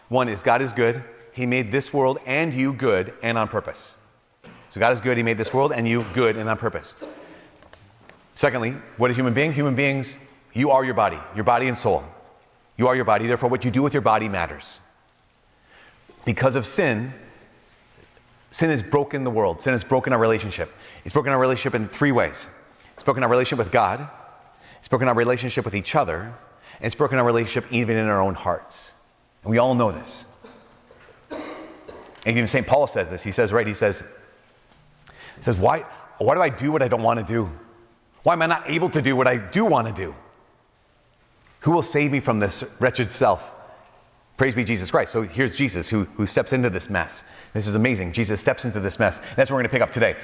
One is God is good. He made this world and you good and on purpose. So God is good. He made this world and you good and on purpose. Secondly, what is human being? Human beings, you are your body and soul. You are your body. Therefore, what you do with your body matters. Because of sin has broken the world. Sin has broken our relationship. It's broken our relationship in three ways. It's broken our relationship with God. It's broken our relationship with each other. And it's broken our relationship even in our own hearts. And we all know this. And even St. Paul says this. He says, why do I do what I don't want to do? Why am I not able to do what I do want to do? Who will save me from this wretched self? Praise be Jesus Christ. So here's Jesus who steps into this mess. This is amazing. Jesus steps into this mess. That's what we're going to pick up today.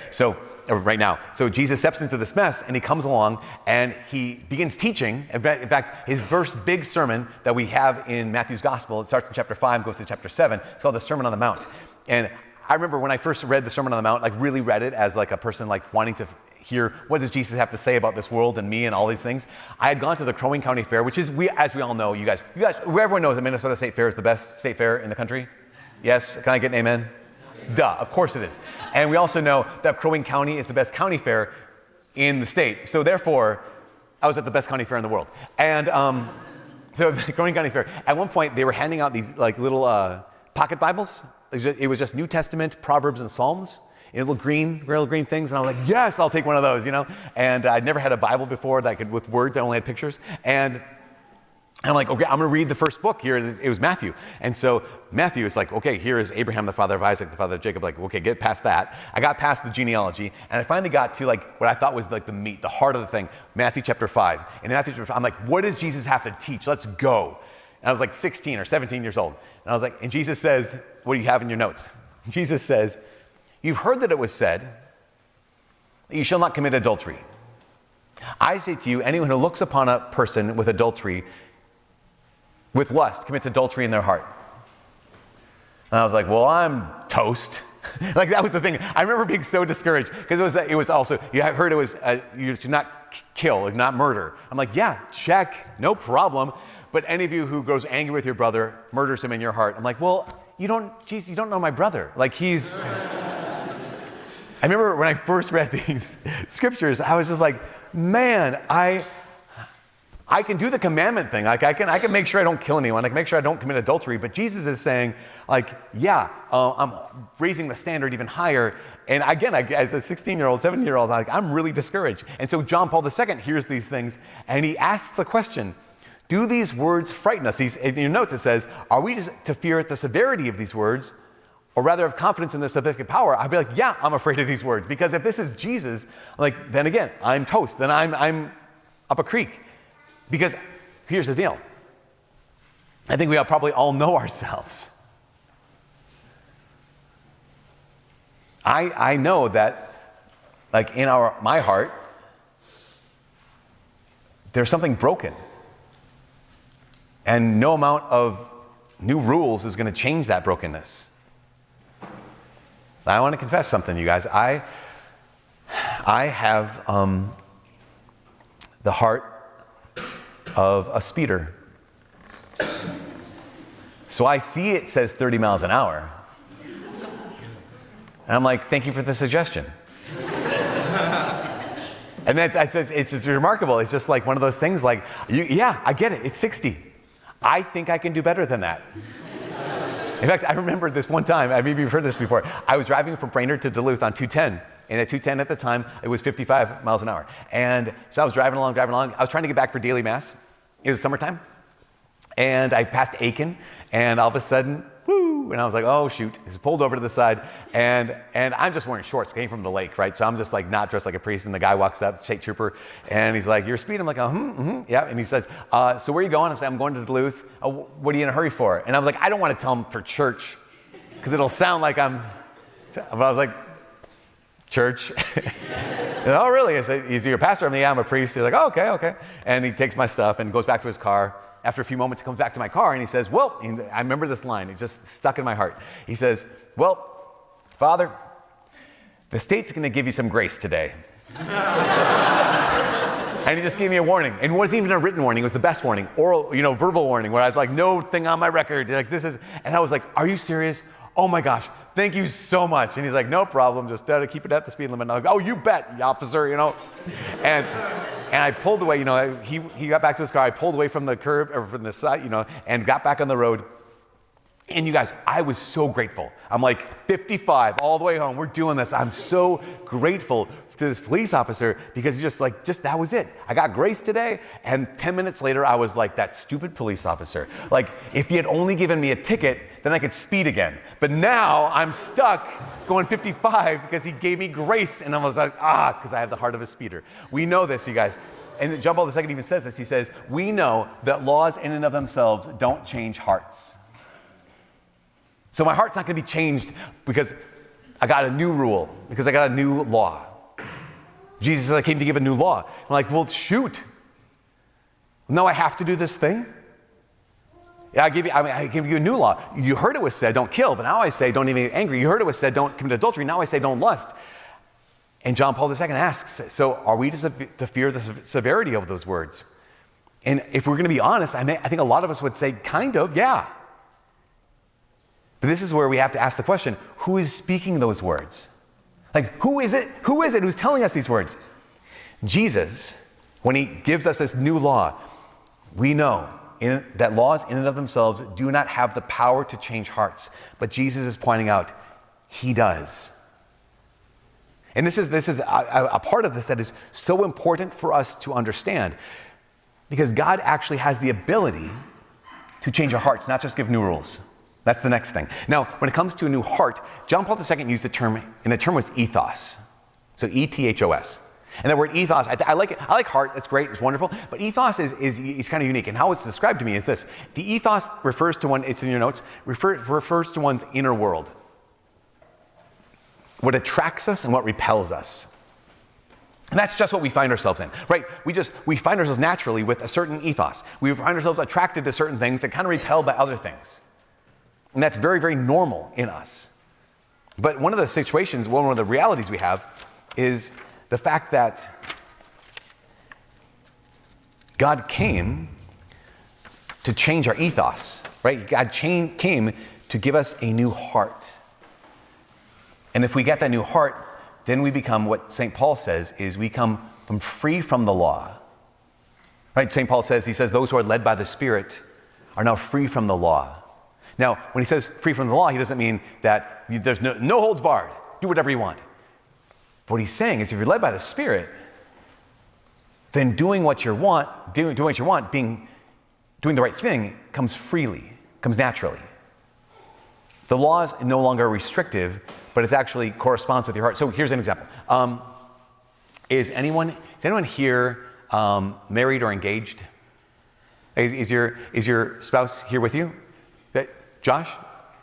Right now. So Jesus steps into this mess and he comes along and he begins teaching. In fact, his first big sermon that we have in Matthew's gospel, it starts in chapter 5, goes to chapter 7. It's called the Sermon on the Mount. And I remember when I first read the Sermon on the Mount, like really read it as like a person like wanting to hear what does Jesus have to say about this world and me and all these things. I had gone to the Crow Wing County Fair, which is, as we all know, you guys, everyone knows that Minnesota State Fair is the best state fair in the country. Yes? Can I get an amen? Duh, of course it is. And we also know that Crow Wing County is the best county fair in the state. So therefore, I was at the best county fair in the world. And so Crow Wing County Fair, at one point they were handing out these like little pocket Bibles. It was just New Testament, Proverbs, and Psalms. Little green things, and I was like, yes, I'll take one of those, And I'd never had a Bible before that I could with words. I only had pictures, and I'm like, okay, I'm going to read the first book here. It was Matthew, and so Matthew is like, okay, here is Abraham, the father of Isaac, the father of Jacob. Like, okay, get past that. I got past the genealogy, and I finally got to like what I thought was like the meat, the heart of the thing. Matthew chapter 5. And in Matthew chapter 5, I'm like, what does Jesus have to teach? Let's go. And I was like 16 or 17 years old, and I was like, and Jesus says, what do you have in your notes? Jesus says, you've heard that it was said that you shall not commit adultery. I say to you, anyone who looks upon a person with adultery, with lust, commits adultery in their heart. And I was like, well, I'm toast. Like that was the thing. I remember being so discouraged because it was also, you heard it was, you should not kill, not murder. I'm like, yeah, check, no problem. But any of you who grows angry with your brother, murders him in your heart. I'm like, well, you don't know my brother. Like he's... I remember when I first read these scriptures, I was just like, man, I can do the commandment thing. Like I can make sure I don't kill anyone. I can make sure I don't commit adultery. But Jesus is saying, like, yeah, I'm raising the standard even higher. And again, as a 16-year-old, 17-year-old, I'm really discouraged. And so John Paul II hears these things, and he asks the question, do these words frighten us? In your notes it says, are we just to fear at the severity of these words, or rather have confidence in their salvific power? I'd be like, yeah, I'm afraid of these words. Because if this is Jesus, like, then again, I'm toast. Then I'm up a creek. Because here's the deal. I think we probably all know ourselves. I know that, like, in my heart, there's something broken. And no amount of new rules is going to change that brokenness. I want to confess something, you guys. I have the heart of a speeder. So I see it says 30 miles an hour. And I'm like, thank you for the suggestion. And then it's just remarkable. It's just like one of those things like, yeah, I get it. It's 60. I think I can do better than that. In fact, I remember this one time, maybe you've heard this before. I was driving from Brainerd to Duluth on 210. And at 210 at the time, it was 55 miles an hour. And so I was driving along. I was trying to get back for daily mass. It was summertime. And I passed Aiken. And all of a sudden, whoo, and I was like, oh, shoot. He's pulled over to the side. And I'm just wearing shorts. Came from the lake, right? So I'm just like not dressed like a priest. And the guy walks up, state trooper. And he's like, you're speeding? I'm like, yeah. And he says, so where are you going? I'm going to Duluth. What are you in a hurry for? And I was like, I don't want to tell him for church. Because it'll sound like but I was like, church? Oh, really? I said, is he your pastor? I'm like, yeah, I'm a priest. He's like, oh, okay. And he takes my stuff and goes back to his car. After a few moments, he comes back to my car and he says, well, and I remember this line. It just stuck in my heart. He says, well, Father, the state's going to give you some grace today. And And he just gave me a warning. And it wasn't even a written warning. It was the best warning. Oral, verbal warning, where I was like, no thing on my record. Like, this is, and I was like, are you serious? Oh my gosh, thank you so much. And he's like, no problem, just keep it at the speed limit. And I was like, oh, you bet, officer, And I pulled away, he got back to his car. I pulled away from the curb, or from the side, and got back on the road. And you guys, I was so grateful. I'm like 55 all the way home. We're doing this. I'm so grateful to this police officer because he's just that was it. I got grace today. And 10 minutes later, I was like that stupid police officer. Like, if he had only given me a ticket, then I could speed again. But now I'm stuck going 55 because he gave me grace. And I was like, because I have the heart of a speeder. We know this, you guys. And John Paul II even says this. He says, we know that laws in and of themselves don't change hearts. So my heart's not going to be changed because I got a new rule, because I got a new law. Jesus said I came to give a new law. I'm like, well, shoot. No, I have to do this thing? Yeah, I give you a new law. You heard it was said, don't kill, but now I say, don't even get angry. You heard it was said, don't commit adultery. Now I say, don't lust. And John Paul II asks, so are we to fear the severity of those words? And if we're going to be honest, I think a lot of us would say, kind of, yeah. But this is where we have to ask the question, who is speaking those words? Like, who is it? Who is it who's telling us these words? Jesus, when he gives us this new law, we know that laws in and of themselves do not have the power to change hearts. But Jesus is pointing out, he does. And this is a part of this that is so important for us to understand, because God actually has the ability to change our hearts, not just give new rules. That's the next thing. Now, when it comes to a new heart, John Paul II used the term, and the term was ethos. So E-T-H-O-S. And that word ethos, I like it. I like heart. It's great. It's wonderful. But ethos is kind of unique. And how it's described to me is this. The ethos refers to it's in your notes, refers to one's inner world. What attracts us and what repels us. And that's just what we find ourselves in, right? We find ourselves naturally with a certain ethos. We find ourselves attracted to certain things that kind of repelled by other things. And that's very, very normal in us. But one of the situations, one of the realities we have is the fact that God came to change our ethos, right? God came to give us a new heart. And if we get that new heart, then we become what St. Paul says is we come free from the law. Right? St. Paul says, he says, those who are led by the Spirit are now free from the law. Now, when he says free from the law, he doesn't mean that there's no holds barred. Do whatever you want. But what he's saying is if you're led by the Spirit, then doing what you want, doing the right thing comes freely, comes naturally. The law is no longer restrictive, but it actually corresponds with your heart. So here's an example. Is anyone here married or engaged? Is your spouse here with you? Josh?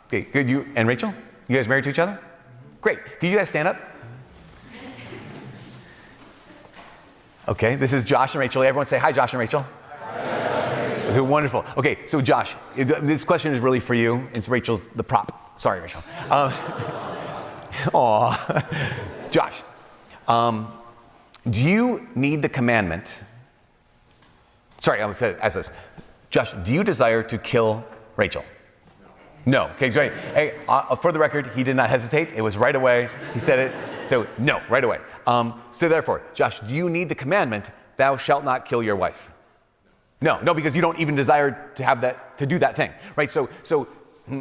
Okay, good. You and Rachel? You guys married to each other? Great. Can you guys stand up? Okay, this is Josh and Rachel. Everyone say hi, Josh and Rachel. Hi. Okay, wonderful. Okay, so Josh, this question is really for you. It's Rachel's the prop. Sorry, Rachel. Josh, do you need the commandment? Sorry, I was going to ask this. Josh, do you desire to kill Rachel? No. Okay, great. Hey, for the record, he did not hesitate. It was right away. He said it. So no, right away. So therefore, Josh, do you need the commandment, thou shalt not kill your wife? No, because you don't even desire to do that thing, right? So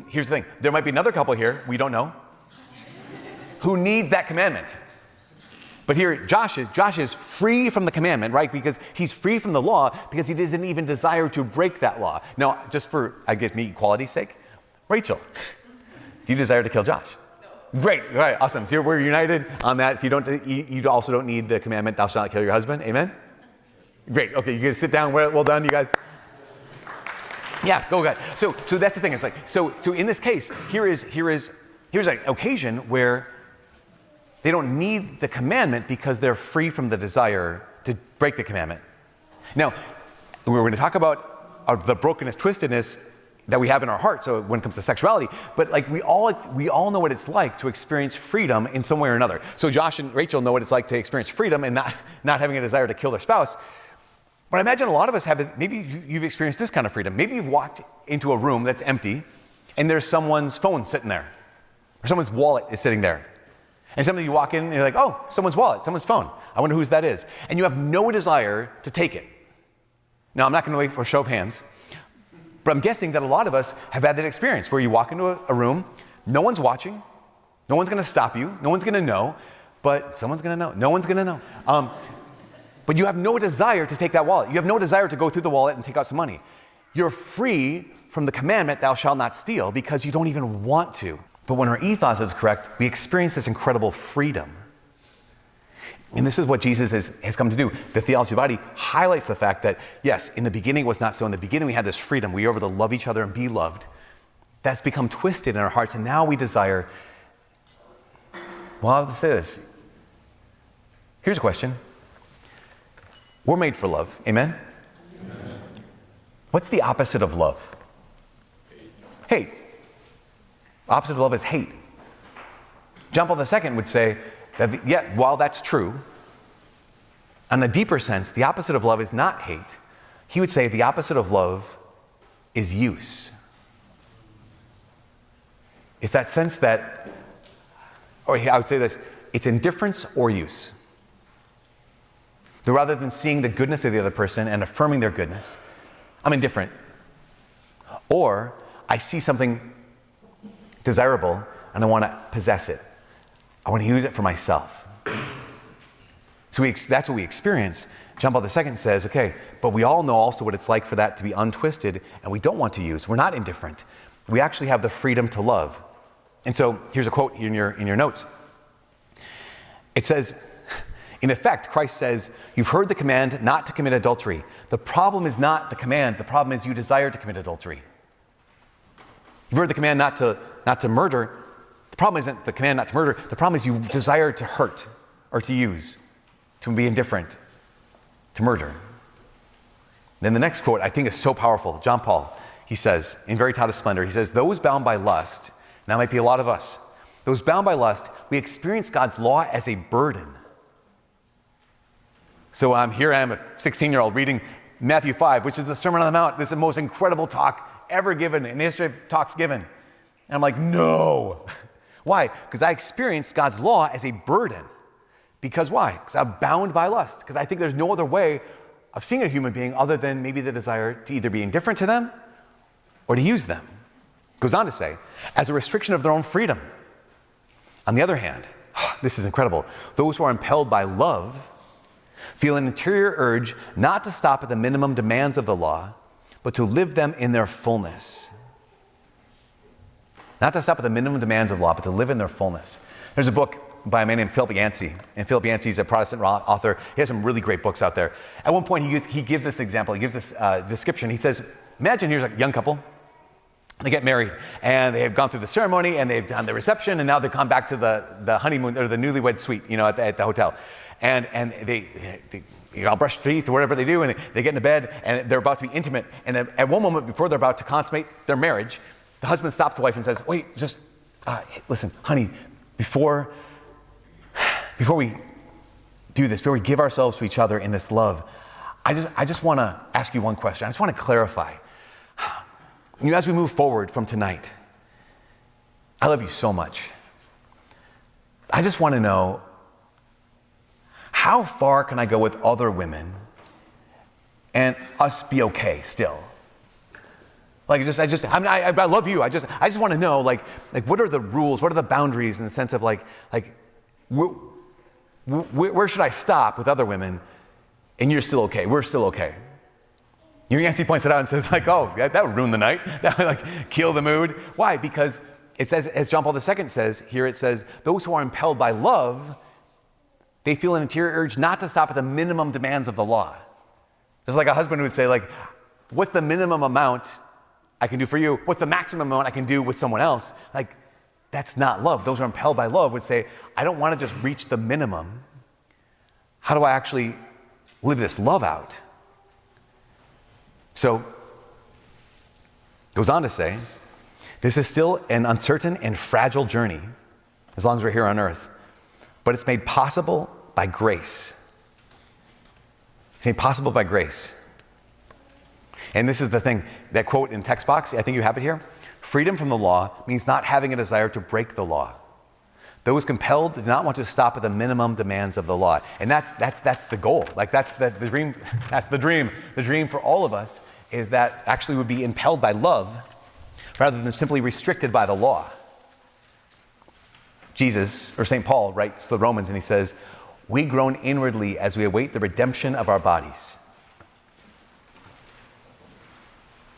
here's the thing. There might be another couple here, we don't know, who need that commandment. But here, Josh is free from the commandment, right? Because he's free from the law because he doesn't even desire to break that law. Now, just for, I guess, me equality's sake, Rachel, do you desire to kill Josh? No. Great, all right, awesome. So we're united on that. So you also don't need the commandment, thou shalt not kill your husband. Amen? Great, okay, you guys sit down. Well done, you guys. Yeah, go ahead. So that's the thing. It's like, so in this case, here's an occasion where they don't need the commandment because they're free from the desire to break the commandment. Now, we're going to talk about the brokenness, twistedness that we have in our heart. So when it comes to sexuality, but like we all know what it's like to experience freedom in some way or another. So Josh and Rachel know what it's like to experience freedom and not having a desire to kill their spouse. But I imagine a lot of us have it. Maybe you've experienced this kind of freedom. Maybe you've walked into a room that's empty and there's someone's phone sitting there, or someone's wallet is sitting there. And suddenly you walk in and you're like, oh, someone's wallet, someone's phone. I wonder whose that is. And you have no desire to take it. Now, I'm not going to wait for a show of hands, but I'm guessing that a lot of us have had that experience where you walk into a room, no one's watching, no one's going to stop you, no one's going to know, but someone's going to know. No one's going to know. But you have no desire to take that wallet. You have no desire to go through the wallet and take out some money. You're free from the commandment, thou shalt not steal, because you don't even want to. But when our ethos is correct, we experience this incredible freedom. And this is what Jesus has come to do. The theology of the body highlights the fact that, yes, in the beginning it was not so. In the beginning we had this freedom. We were able to love each other and be loved. That's become twisted in our hearts, and now we desire, well, I'll say this. Here's a question. We're made for love. Amen? Amen. What's the opposite of love? Hate. Opposite of love is hate. John Paul II would say that, while that's true, in a deeper sense, the opposite of love is not hate. He would say the opposite of love is use. It's that sense that, or I would say this, it's indifference or use. So rather than seeing the goodness of the other person and affirming their goodness, I'm indifferent. Or I see something desirable and I want to possess it. I want to use it for myself. So that's what we experience. John Paul II says, okay, but we all know also what it's like for that to be untwisted, and we don't want to use. We're not indifferent. We actually have the freedom to love. And so here's a quote in your notes. It says, in effect, Christ says, you've heard the command not to commit adultery. The problem is not the command. The problem is you desire to commit adultery. You've heard the command not to murder. The problem isn't the command not to murder. The problem is you desire to hurt or to use, to be indifferent, to murder. Then the next quote I think is so powerful. John Paul, he says, in Veritatis Splendor, he says, those bound by lust, and that might be a lot of us, those bound by lust, we experience God's law as a burden. So here I am, a 16-year-old reading Matthew 5, which is the Sermon on the Mount. This is the most incredible talk ever given in the history of talks given. And I'm like, no. Why? Because I experienced God's law as a burden. Because why? Because I'm bound by lust. Because I think there's no other way of seeing a human being other than maybe the desire to either be indifferent to them or to use them. Goes on to say, as a restriction of their own freedom. On the other hand, this is incredible, those who are impelled by love feel an interior urge not to stop at the minimum demands of the law, but to live them in their fullness. Not to stop at the minimum demands of law, but to live in their fullness. There's a book by a man named Philip Yancey, and Philip Yancey is a Protestant author. He has some really great books out there. At one point, he gives this example. He gives this description. He says, imagine here's a young couple. They get married, and they've gone through the ceremony, and they've done the reception, and now they've come back to the honeymoon or the newlywed suite, at the hotel, and they brush teeth or whatever they do, and they get into bed, and they're about to be intimate. And at one moment before they're about to consummate their marriage, the husband stops the wife and says, "Wait, just listen, honey, before we do this, before we give ourselves to each other in this love, I just want to ask you one question. I just want to clarify." As we move forward from tonight, I love you so much. I just want to know, how far can I go with other women and us be okay still? I love you. I just want to know, what are the rules? What are the boundaries in the sense of where should I stop with other women and you're still okay? We're still okay. Yancey points it out and says, oh, that would ruin the night. That would kill the mood. Why? Because it says, as John Paul II says, here it says, those who are impelled by love, they feel an interior urge not to stop at the minimum demands of the law. Just like a husband would say, what's the minimum amount I can do for you? What's the maximum amount I can do with someone else? That's not love. Those who are impelled by love would say, I don't want to just reach the minimum. How do I actually live this love out? So, goes on to say, this is still an uncertain and fragile journey, as long as we're here on earth, but it's made possible by grace. made possible by grace. And this is the thing, that quote in text box, I think you have it here. Freedom from the law means not having a desire to break the law. Those compelled do not want to stop at the minimum demands of the law. And that's the goal. Like that's the dream. That's the dream. The dream for all of us is that actually would be impelled by love rather than simply restricted by the law. Jesus, or St. Paul, writes to the Romans and he says, "We groan inwardly as we await the redemption of our bodies."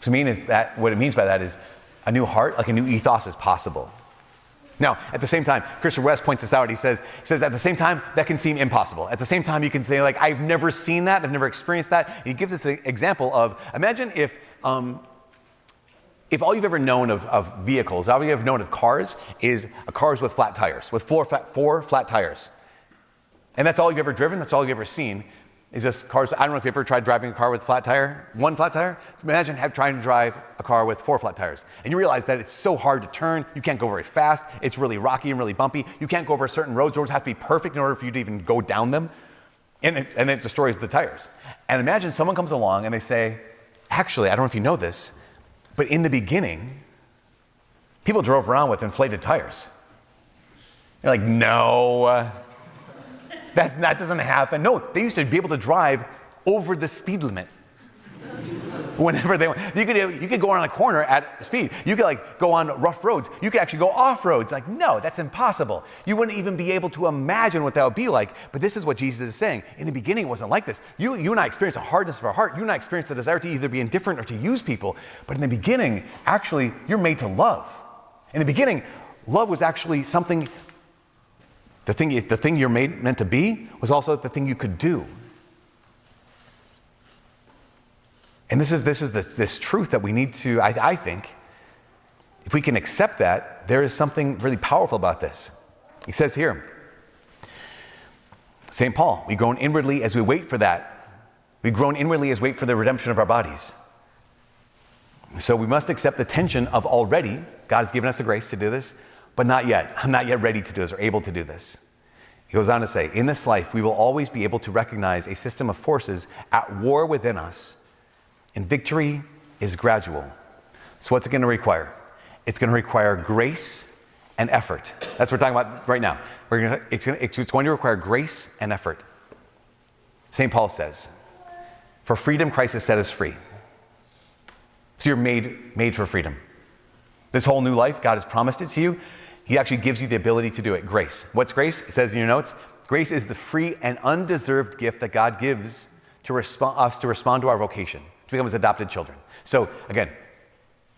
To me, is that what it means by that is a new heart, like a new ethos is possible. Now, at the same time, Christopher West points this out. He says at the same time, that can seem impossible. At the same time, you can say, like, I've never seen that, I've never experienced that. And he gives us an example of, imagine if all you've ever known of vehicles, all you've ever known of cars is cars with flat tires, with four flat tires. And that's all you've ever driven, that's all you've ever seen, is just cars. I don't know if you've ever tried driving a car with one flat tire. Imagine trying to drive a car with 4 flat tires. And you realize that it's so hard to turn, you can't go very fast, it's really rocky and really bumpy, you can't go over certain roads have to be perfect in order for you to even go down them, and it destroys the tires. And imagine someone comes along and they say, actually, I don't know if you know this, but in the beginning, people drove around with inflated tires. You're like, no. That doesn't happen. No, they used to be able to drive over the speed limit whenever they want. You could go on a corner at speed. You could go on rough roads. You could actually go off roads. Like, no, that's impossible. You wouldn't even be able to imagine what that would be like. But this is what Jesus is saying. In the beginning, it wasn't like this. You and I experienced a hardness of our heart. You and I experienced the desire to either be indifferent or to use people. But in the beginning, actually, you're made to love. In the beginning, love was actually something. The thing you're meant to be was also the thing you could do. And this is this truth that we need to, I think, if we can accept that, there is something really powerful about this. He says here, St. Paul, we groan inwardly as we wait for that. We groan inwardly as we wait for the redemption of our bodies. So we must accept the tension of already, God has given us the grace to do this, but not yet. I'm not yet ready to do this or able to do this. He goes on to say, in this life, we will always be able to recognize a system of forces at war within us, and victory is gradual. So what's it going to require? It's going to require grace and effort. That's what we're talking about right now. It's going to require grace and effort. St. Paul says, for freedom, Christ has set us free. So you're made for freedom. This whole new life, God has promised it to you. He actually gives you the ability to do it. Grace. What's grace? It says in your notes, grace is the free and undeserved gift that God gives to us to respond to our vocation, to become his adopted children. So again,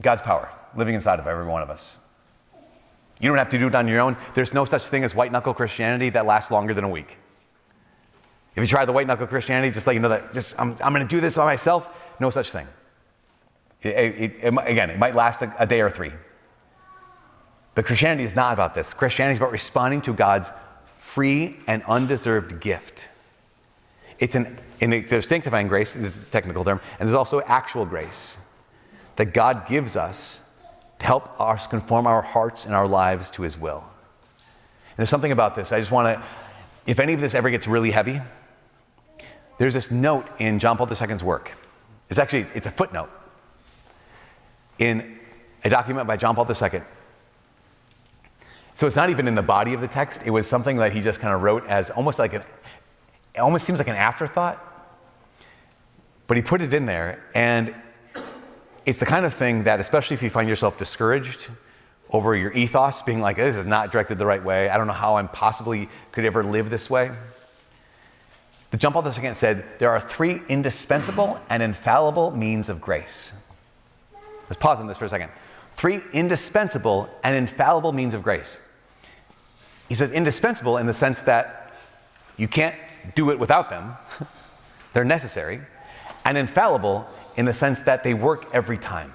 God's power living inside of every one of us. You don't have to do it on your own. There's no such thing as white knuckle Christianity that lasts longer than a week. If you try the white knuckle Christianity, just let you know that I'm going to do this by myself, no such thing. It might last a day or 3. But Christianity is not about this. Christianity is about responding to God's free and undeserved gift. There's sanctifying grace, this is a technical term, and there's also actual grace that God gives us to help us conform our hearts and our lives to his will. And there's something about this. I just want to, if any of this ever gets really heavy, there's this note in John Paul II's work. It's a footnote in a document by John Paul II. So it's not even in the body of the text. It was something that he just kind of wrote as it almost seems like an afterthought. But he put it in there, and it's the kind of thing that, especially if you find yourself discouraged over your ethos, being like, this is not directed the right way, I don't know how I possibly could ever live this way. The John Paul II said, there are 3 indispensable and infallible means of grace. Let's pause on this for a second. 3 indispensable and infallible means of grace. He says indispensable in the sense that you can't do it without them. They're necessary. And infallible in the sense that they work every time.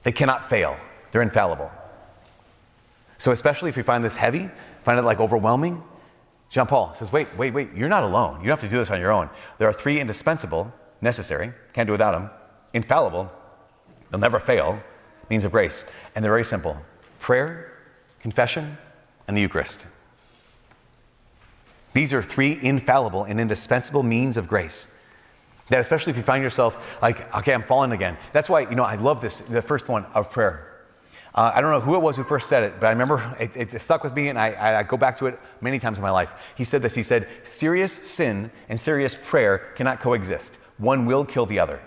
They cannot fail. They're infallible. So especially if you find this heavy, find it overwhelming, John Paul says, wait, you're not alone. You don't have to do this on your own. There are 3 indispensable, necessary, can't do without them, infallible, they'll never fail, means of grace. And they're very simple. Prayer, confession, and the Eucharist. These are 3 infallible and indispensable means of grace. That especially if you find yourself like, okay, I'm falling again. That's why, I love this, the first one of prayer. I don't know who it was who first said it, but I remember it stuck with me, and I go back to it many times in my life. He said this, he said, serious sin and serious prayer cannot coexist. One will kill the other.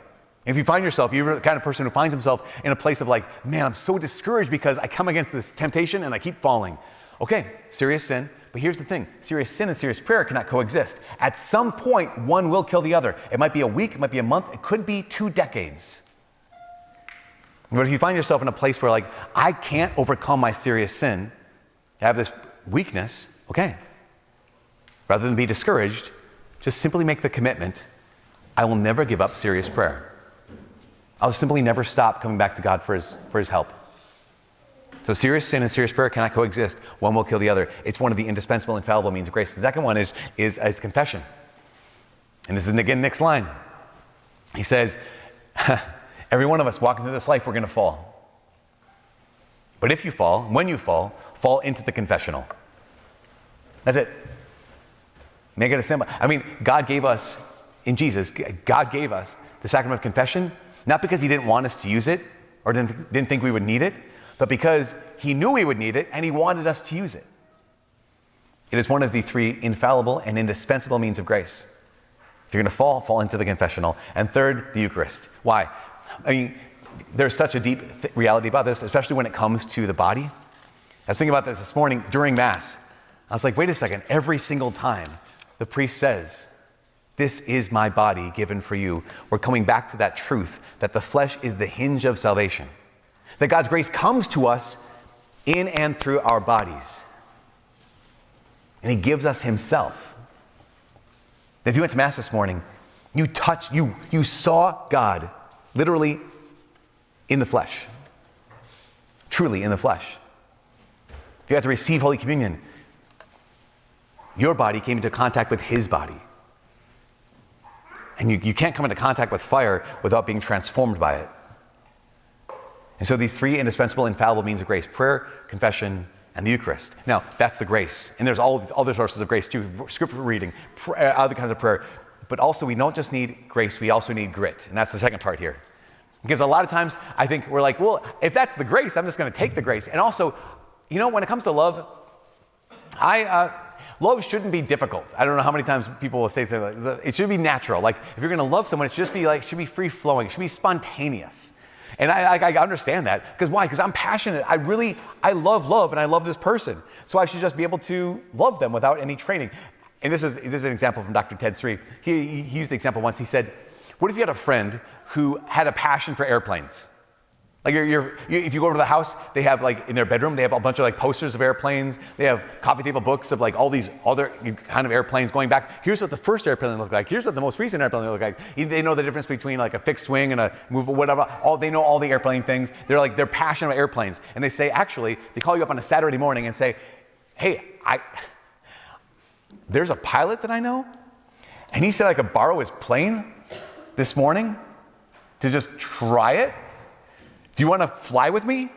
And if you find yourself, you're the kind of person who finds himself in a place of like, man, I'm so discouraged because I come against this temptation and I keep falling. Okay, serious sin. But here's the thing, serious sin and serious prayer cannot coexist. At some point, one will kill the other. It might be a week, it might be a month, it could be 2 decades. But if you find yourself in a place where like, I can't overcome my serious sin, I have this weakness, okay. Rather than be discouraged, just simply make the commitment, I will never give up serious prayer. I'll simply never stop coming back to God for his help. So serious sin and serious prayer cannot coexist. One will kill the other. It's one of the indispensable, infallible means of grace. The second one is confession. And this is, again, Nick's line. He says, every one of us walking through this life, we're going to fall. But if you fall, when you fall into the confessional. That's it. Make it a symbol. I mean, God gave us, in Jesus, God gave us the sacrament of confession, not because he didn't want us to use it or didn't think we would need it, but because he knew we would need it and he wanted us to use it. It is one of the 3 infallible and indispensable means of grace. If you're going to fall into the confessional. And third, the Eucharist. Why? I mean, there's such a deep reality about this, especially when it comes to the body. I was thinking about this morning during Mass. I was like, wait a second, every single time the priest says, this is my body given for you, we're coming back to that truth that the flesh is the hinge of salvation. That God's grace comes to us in and through our bodies. And he gives us himself. If you went to Mass this morning, you saw God literally in the flesh. Truly in the flesh. If you had to receive Holy Communion, your body came into contact with his body. And you can't come into contact with fire without being transformed by it. And so these 3 indispensable, infallible means of grace, prayer, confession, and the Eucharist. Now, that's the grace. And there's all these other sources of grace too, scripture reading, other kinds of prayer. But also we don't just need grace, we also need grit. And that's the second part here. Because a lot of times I think we're like, well, if that's the grace, I'm just going to take the grace. And also, when it comes to love, love shouldn't be difficult. I don't know how many times people will say things like, it should be natural. Like if you're going to love someone, it should be free flowing. It should be spontaneous. And I understand that. Because why? Because I'm passionate. I love and I love this person. So I should just be able to love them without any training. And this is an example from Dr. Ted Sri. He used the example once. He said, what if you had a friend who had a passion for airplanes? Like if you go over to the house, they have like in their bedroom, they have a bunch of like posters of airplanes. They have coffee table books of like all these other kind of airplanes going back. Here's what the first airplane looked like. Here's what the most recent airplane looked like. They know the difference between like a fixed wing and a movable, whatever. They know all the airplane things. They're passionate about airplanes. And they say, actually, they call you up on a Saturday morning and say, hey, there's a pilot that I know, and he said I could borrow his plane this morning to just try it. Do you want to fly with me?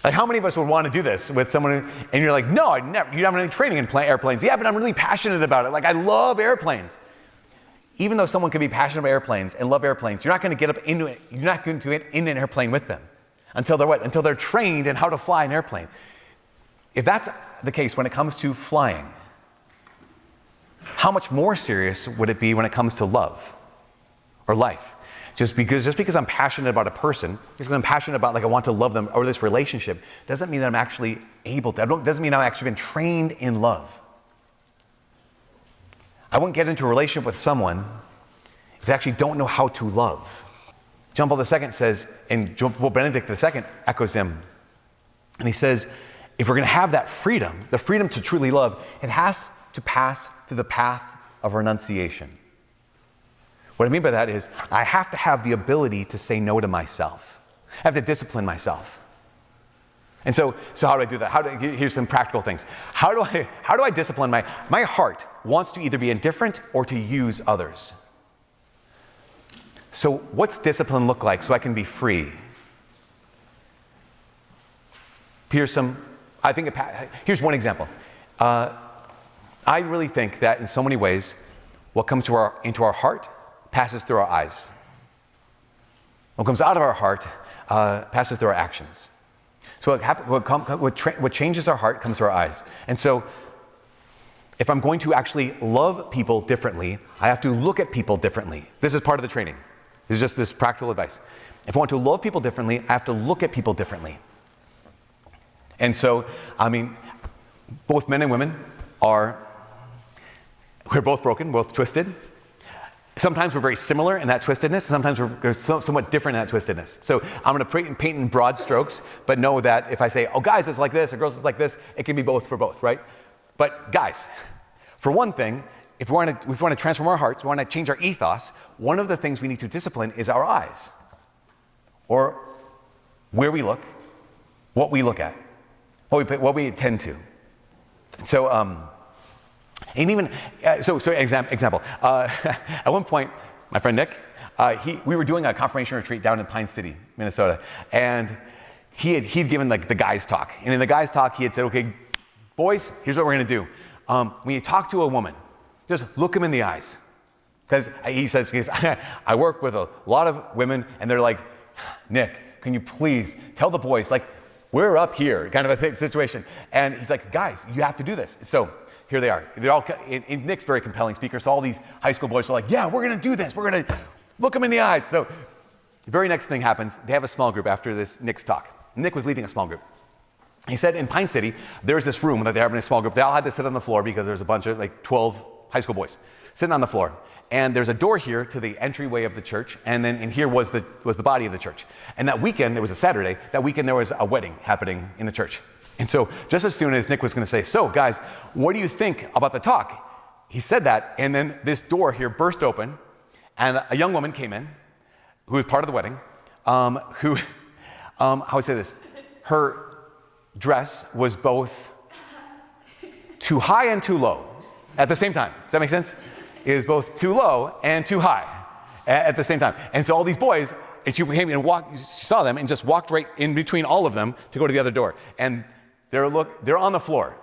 Like how many of us would want to do this with someone and you're like, no, you don't have any training in airplanes. Yeah, but I'm really passionate about it. Like I love airplanes. Even though someone could be passionate about airplanes and love airplanes, you're not going to get up into it. You're not going to get in an airplane with them until they're what? Until they're trained in how to fly an airplane. If that's the case when it comes to flying, how much more serious would it be when it comes to love or life? Just because I'm passionate about a person, just because I'm passionate about, like I want to love them or this relationship, doesn't mean that I'm actually able to. Doesn't mean I've actually been trained in love. I wouldn't get into a relationship with someone if they actually don't know how to love. John Paul II says, and John Paul Benedict II echoes him, and he says, if we're going to have that freedom, the freedom to truly love, it has to pass through the path of renunciation. What I mean by that is I have to have the ability to say no to myself. I have to discipline myself. And so how do I do that? Here's some practical things. How do I discipline my heart wants to either be indifferent or to use others. So what's discipline look like so I can be free? Here's one example. I really think that in so many ways, what comes into our heart passes through our eyes. What comes out of our heart passes through our actions. So what changes our heart comes through our eyes. And so if I'm going to actually love people differently, I have to look at people differently. This is part of the training. This is just this practical advice. If I want to love people differently, I have to look at people differently. And so, both men and women we're both broken, both twisted. Sometimes we're very similar in that twistedness. Sometimes we're somewhat different in that twistedness. So I'm going to paint in broad strokes, but know that if I say, oh, guys, it's like this, or girls, it's like this, it can be both for both, right? But guys, for one thing, if we want to transform our hearts, we want to change our ethos, one of the things we need to discipline is our eyes, or where we look, what we look at, what we attend to. So, and even, example, at one point, my friend Nick, we were doing a confirmation retreat down in Pine City, Minnesota, and he'd given like the guys talk. And in the guys talk, he had said, okay, boys, here's what we're gonna do. When you talk to a woman, just look them in the eyes. Because he says, I work with a lot of women, and they're like, Nick, can you please tell the boys, like, we're up here, kind of a situation. And he's like, guys, you have to do this. So here they are. They're all, and Nick's a very compelling speaker, so all these high school boys are like, yeah, we're gonna do this. We're gonna look them in the eyes. So the very next thing happens, they have a small group after this Nick's talk. Nick was leading a small group. He said in Pine City, there's this room that they're having a small group. They all had to sit on the floor because there's a bunch of 12 high school boys sitting on the floor. And there's a door here to the entryway of the church, and then in here was the body of the church. And that weekend, it was a Saturday, that weekend there was a wedding happening in the church. And so just as soon as Nick was gonna say, so guys, what do you think about the talk? He said that, and then this door here burst open, and a young woman came in, who was part of the wedding, how would I say this? Her dress was both too high and too low at the same time. Does that make sense? It is both too low and too high at the same time. And so all these boys, and she came and saw them and just walked right in between all of them to go to the other door. And they're on the floor.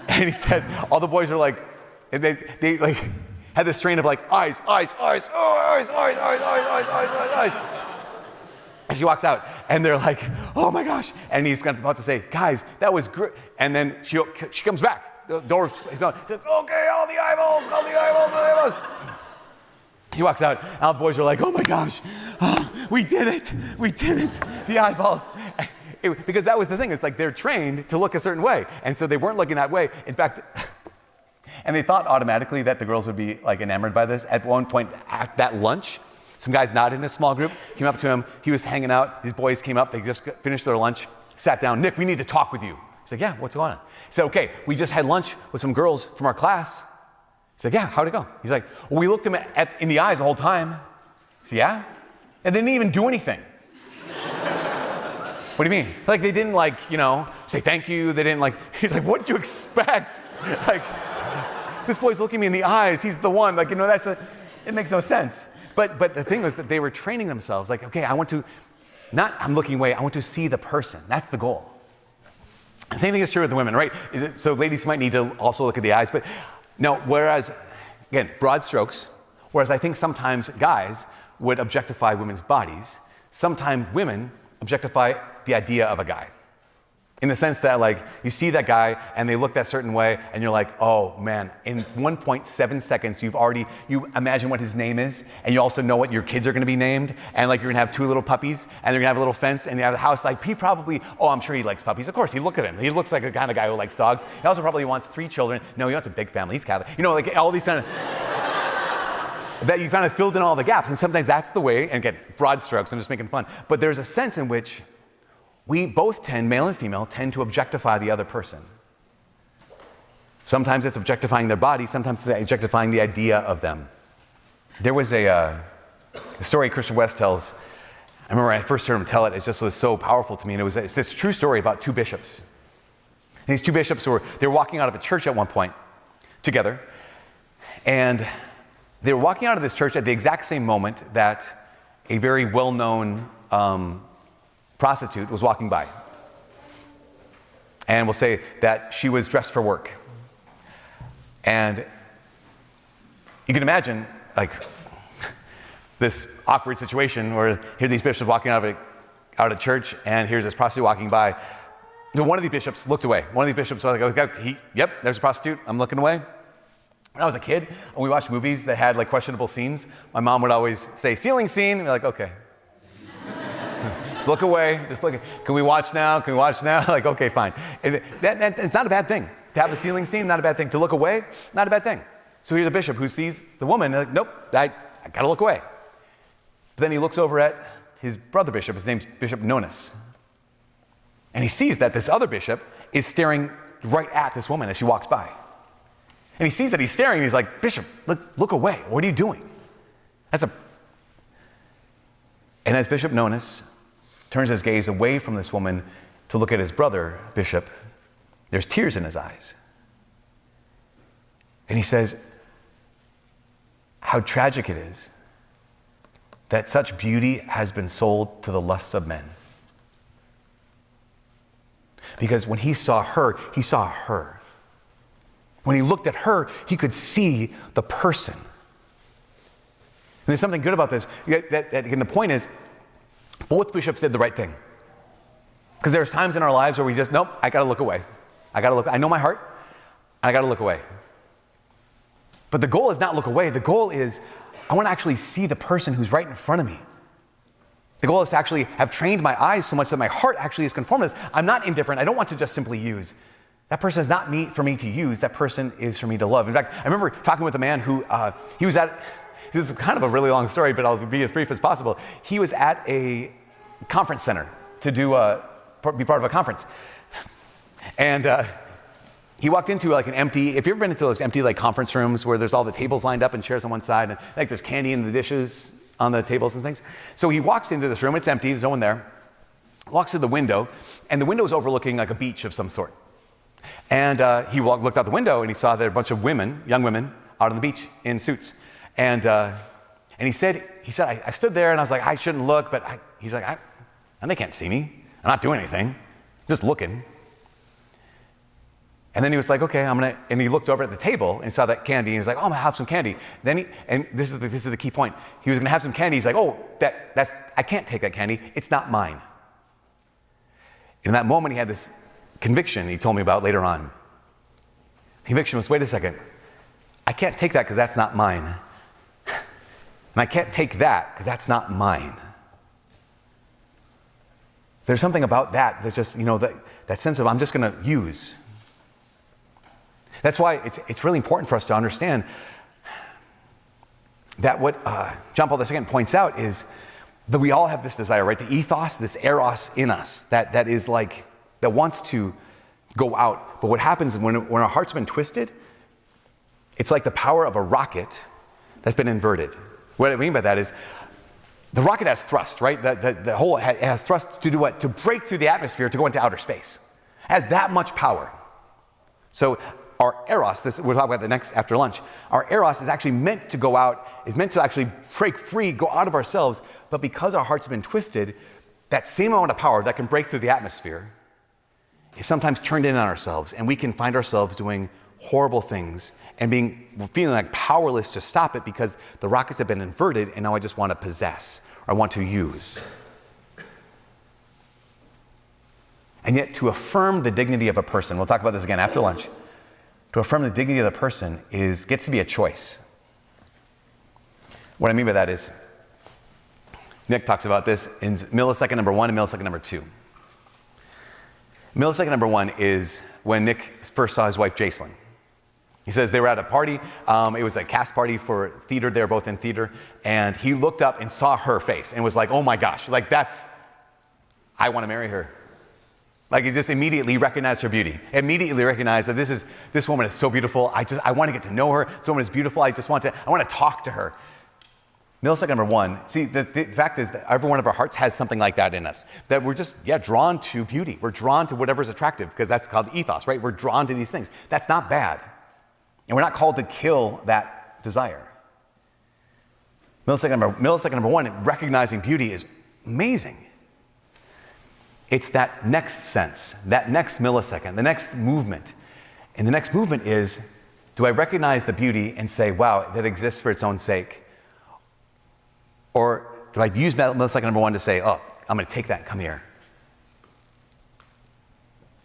And he said, all the boys are like, they like had this strain of like, eyes. And she walks out, and they're like, oh my gosh. And he's about to say, guys, that was great. And then she comes back. The door, he's like, okay, all the eyeballs. She walks out, and all the boys are like, oh my gosh, we did it, the eyeballs. Because that was the thing, it's like they're trained to look a certain way. And so they weren't looking that way. In fact, and they thought automatically that the girls would be like enamored by this. At one point, at that lunch, some guys not in a small group came up to him. He was hanging out. His boys came up. They just finished their lunch, sat down. Nick, we need to talk with you. He's like, yeah, what's going on? He said, okay, we just had lunch with some girls from our class. He's like, yeah, how'd it go? He's like, well, we looked them in the eyes the whole time. He said, yeah? And they didn't even do anything. What do you mean? Like they didn't say thank you. They didn't he's like, what did you expect? Like, this boy's looking me in the eyes. He's the one, it makes no sense. But the thing was that they were training themselves like, okay, I'm looking away, I want to see the person. That's the goal. Same thing is true with the women, right? So ladies might need to also look at the eyes, but no, whereas, again, broad strokes, whereas I think sometimes guys would objectify women's bodies, sometimes women objectify the idea of a guy. In the sense that you see that guy and they look that certain way and you're like, oh man, in 1.7 seconds you imagine what his name is, and you also know what your kids are gonna be named, and you're gonna have 2 little puppies, and they're gonna have a little fence, and you have the house, he probably, I'm sure he likes puppies. Of course, he looked at him. He looks like the kind of guy who likes dogs. He also probably wants 3 children. No, he wants a big family. He's Catholic. All these kind of, that you kind of filled in all the gaps. And sometimes that's the way, and again, broad strokes, I'm just making fun, but there's a sense in which we both male and female, tend to objectify the other person. Sometimes it's objectifying their body, sometimes it's objectifying the idea of them. There was a story Christian West tells. I remember when I first heard him tell it, it just was so powerful to me. And it's this true story about 2 bishops. And these 2 bishops they were walking out of a church at one point together. And they were walking out of this church at the exact same moment that a very well-known prostitute was walking by. And we'll say that she was dressed for work. And You can imagine, like, this awkward situation where here these bishops walking out of church, and here's this prostitute walking by. One of the bishops looked away. One of the bishops was like, yep, there's a prostitute. I'm looking away. When I was a kid, and we watched movies that had like questionable scenes, my mom would always say, ceiling scene, and we're like, okay. Just look away, just look. Can we watch now? Can we watch now? Like, okay, fine. It's not a bad thing. To have a ceiling scene, not a bad thing. To look away, not a bad thing. So here's a bishop who sees the woman, and like, nope, I gotta look away. But then he looks over at his brother bishop, his name's Bishop Nonus. And he sees that this other bishop is staring right at this woman as she walks by. And he sees that he's staring, and he's like, Bishop, look away. What are you doing? And as Bishop Nonus turns his gaze away from this woman to look at his brother, Bishop, there's tears in his eyes. And he says, how tragic it is that such beauty has been sold to the lusts of men. Because when he saw her, he saw her. When he looked at her, he could see the person. And there's something good about this. And the point is, both bishops did the right thing. Because there's times in our lives where we just, nope, I gotta look away. I know my heart, I gotta look away. But the goal is not look away. The goal is, I wanna actually see the person who's right in front of me. The goal is to actually have trained my eyes so much that my heart actually is conformed to this. I'm not indifferent. I don't want to just simply use. That person is not for me to use. That person is for me to love. In fact, I remember talking with a man who, he was at, this is kind of a really long story, but I'll be as brief as possible. He was at a conference center to be part of a conference. And he walked into like an empty, if you've ever been into those empty like conference rooms where there's all the tables lined up and chairs on one side, and like there's candy in the dishes on the tables and things. So he walks into this room, it's empty, there's no one there. Walks to the window, and the window is overlooking like a beach of some sort. And he looked out the window and he saw there a bunch of women, young women, out on the beach in suits. And he said, I stood there and I was like, I shouldn't look, but he's like, and they can't see me. I'm not doing anything, just looking. And then he was like, okay, and he looked over at the table and saw that candy, and he was like, oh, I'm gonna have some candy. And this is the key point. He was gonna have some candy. He's like, oh, I can't take that candy. It's not mine. In that moment, he had this conviction he told me about later on. Conviction was, wait a second, I can't take that because that's not mine. And I can't take that because that's not mine. There's something about that that's just, that sense of I'm just going to use. That's why it's really important for us to understand that what John Paul II points out is that we all have this desire, right? The ethos, this eros in us that is like, that wants to go out. But what happens when our heart's been twisted, it's like the power of a rocket that's been inverted. What I mean by that is, the rocket has thrust, right? The whole has thrust to do what? To break through the atmosphere, to go into outer space. It has that much power. So our eros, we'll talk about the next after lunch, our eros is actually meant to go out, is meant to actually break free, go out of ourselves, but because our heart's been twisted, that same amount of power that can break through the atmosphere is sometimes turned in on ourselves, and we can find ourselves doing horrible things and feeling like powerless to stop it because the rockets have been inverted and now I just want to possess or I want to use. And yet to affirm the dignity of a person, we'll talk about this again after lunch, to affirm the dignity of the person gets to be a choice. What I mean by that is, Nick talks about this in millisecond number 1 and millisecond number 2. Millisecond number 1 is when Nick first saw his wife, Jacelyn. He says they were at a party. It was a cast party for theater. They were both in theater. And he looked up and saw her face and was like, oh my gosh, I want to marry her. Like he just immediately recognized her beauty. Immediately recognized that this woman is so beautiful. I want to get to know her. This woman is beautiful. I want to talk to her. Millisecond number 1, see, the fact is that every one of our hearts has something like that in us, that we're just, drawn to beauty. We're drawn to whatever's attractive, because that's called ethos, right? We're drawn to these things. That's not bad. And we're not called to kill that desire. Millisecond number 1, recognizing beauty is amazing. It's that next sense, that next millisecond, the next movement. And the next movement is, Do I recognize the beauty and say, wow, that exists for its own sake? Or do I use millisecond number 1 to say, oh, I'm going to take that and come here?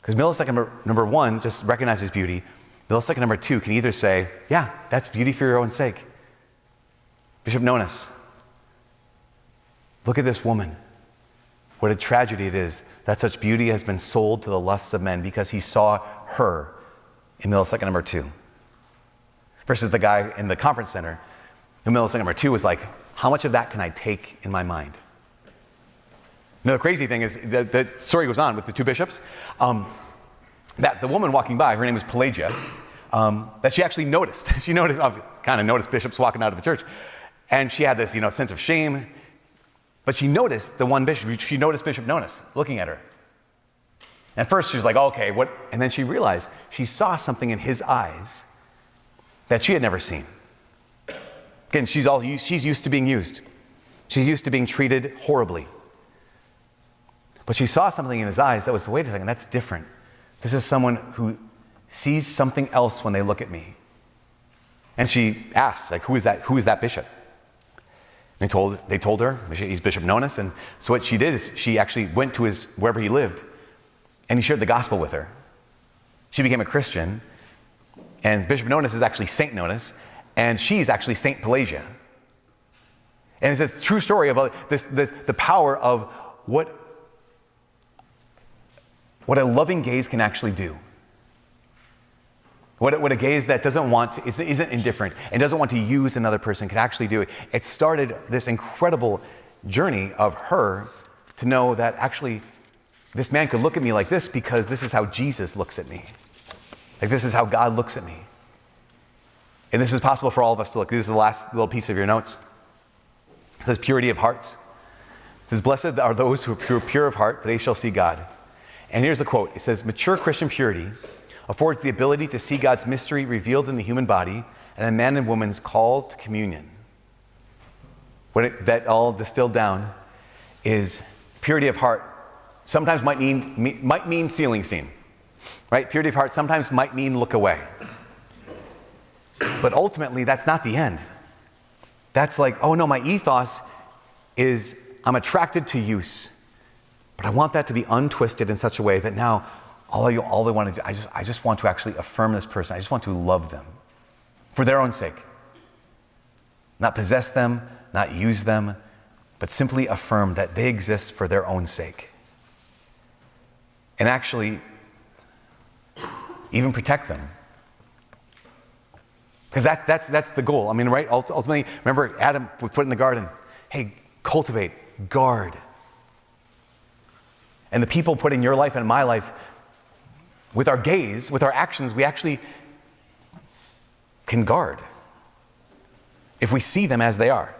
Because millisecond number 1 just recognizes beauty. Millisecond number 2 can either say, yeah, that's beauty for your own sake. Bishop Nonis, look at this woman. What a tragedy it is that such beauty has been sold to the lusts of men because he saw her in millisecond number 2. Versus the guy in the conference center who millisecond number 2 was like, how much of that can I take in my mind? Now, the crazy thing is, the story goes on with the 2 bishops, that the woman walking by, her name was Pelagia, that she actually noticed. She kind of noticed bishops walking out of the church. And she had this, sense of shame. But she noticed the one bishop, she noticed Bishop Nonis looking at her. At first she was like, okay, what? And then she realized she saw something in his eyes that she had never seen. Again, she's used to being used. She's used to being treated horribly. But she saw something in his eyes that was, wait a second, that's different. This is someone who sees something else when they look at me. And she asked, like, who is that bishop? They told her, he's Bishop Nonis. And so what she did is she actually went to wherever he lived, and he shared the gospel with her. She became a Christian, and Bishop Nonis is actually Saint Nonis, and she's actually Saint Pelagia. And it's this true story about the power of what a loving gaze can actually do. What a gaze that isn't indifferent and doesn't want to use another person can actually do. It started this incredible journey of her to know that actually this man could look at me like this because this is how Jesus looks at me. Like this is how God looks at me. And this is possible for all of us to look. This is the last little piece of your notes. It says purity of hearts. It says, blessed are those who are pure of heart, for they shall see God. And here's the quote. It says, mature Christian purity affords the ability to see God's mystery revealed in the human body and a man and woman's call to communion. That all distilled down is purity of heart. Sometimes might mean ceiling scene, right? Purity of heart sometimes might mean look away. But ultimately, that's not the end. That's like, oh no, my ethos is I'm attracted to use, but I want that to be untwisted in such a way that now all I want to do, I just want to actually affirm this person. I just want to love them for their own sake. Not possess them, not use them, but simply affirm that they exist for their own sake. And actually, even protect them. Because that's the goal. I mean, right? Ultimately, remember Adam was put in the garden. Hey, cultivate, guard. And the people put in your life and in my life, with our gaze, with our actions, we actually can guard if we see them as they are.